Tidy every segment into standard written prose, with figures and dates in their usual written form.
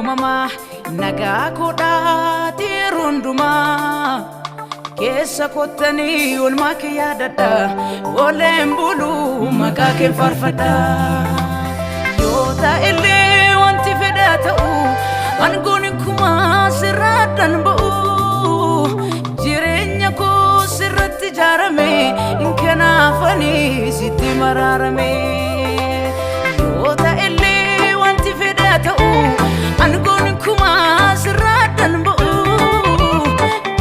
mama nagaa koodhaa tirundumaa keessa kottanii olmaa kee yaadadha oleen buluu maqaa kee farfadha yoo ta'ellee wanti fedha ta'u aangoon kumaa sirraadhaan ba'u jireenya koo sirratti ijaarame kanaafanii sitti maraarame yoo ta'ellee wanti fedha ta'u aangoon kumaa sirraadhaan ba'u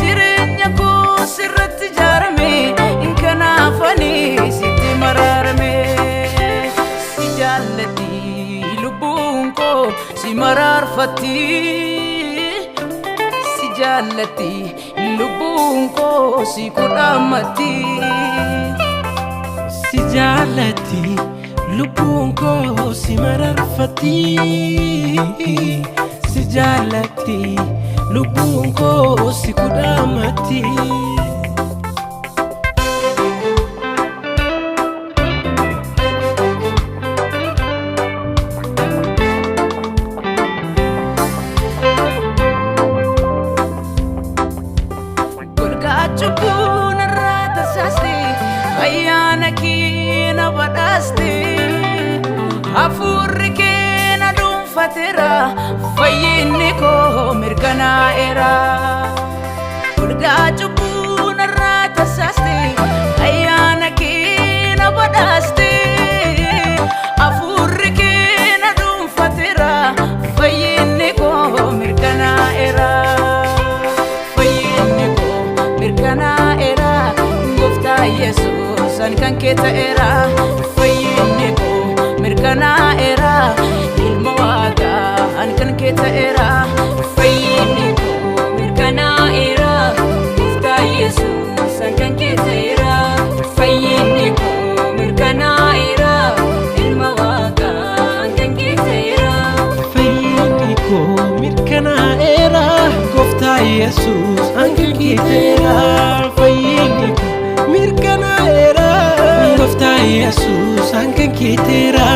jireenya koo sirratti ijaarame kanaafanii sitti maraarame si jaalladhi lubbuun koo si maraarfatti si jaalladhi lubbuun koo si kudhaamatti si jaalladhi lubbuun koo si maraarfatti si jaalladhi lubbuun koo si kudhaamatti Chukun rata sasti ayana kina badaste afurri kena dum fatera fayinni ko mirgana era urga chukun rata sasti ayana kina badaste afurri kena dum fatera fayinni ko mirgana era mirgana era gofta yesus an kan keta era fayinni ko mirgana era ilmo waga an kan keta era fayinni ko mirgana era gofta yesus an kan keta era fayinni ko mirgana era ilmo waga an kan keta era fayinni ko mirgana era gofta yesus an kan keta era fayinni ko mirgana era gofta yesus an kan keta era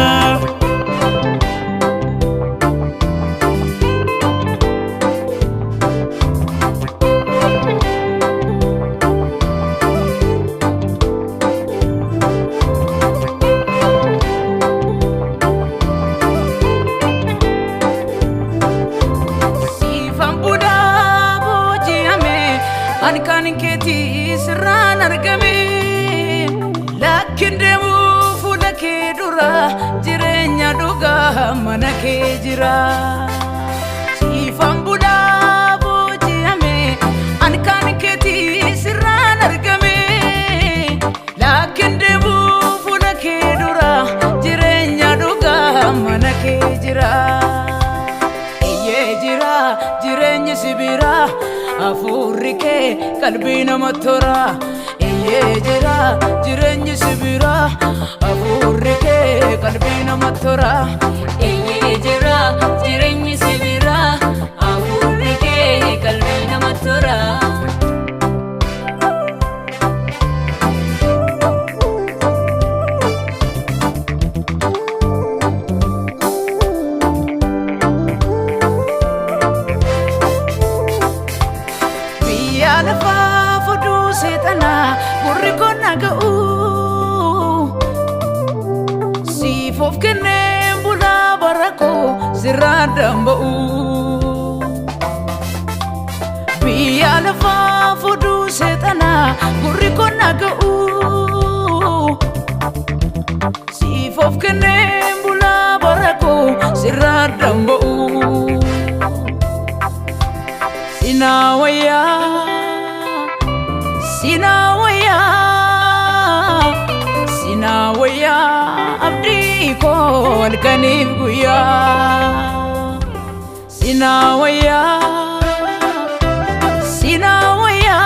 kan keti sirran argame lakin demu fuula kee dura jireenya dhugaa mana kee jira siifan bulaa booji'ame an kan keti sirran argame lakin demu fuula kee dura jireenya dhugaa mana kee jira iyyee jira jireenyi sibira afurri kee qalbii namatti tora iyyee jira jireenyi sibira afurri kee qalbii namatti tora iyyee jira jireenyi sibira afurri kee qalbii namatti tora lafa fudu setana gurri kona ga'u sifof kenne bula barako sirradam ba'u biya lafa fudu setana gurri kona ga'u sifof kenne bula barako sirradam ba'u sinawaya sinawaya sinawaya abdi ko alkanif guya sinawaya sinawaya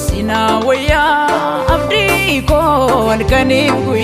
sinawaya abdi ko alkanif guya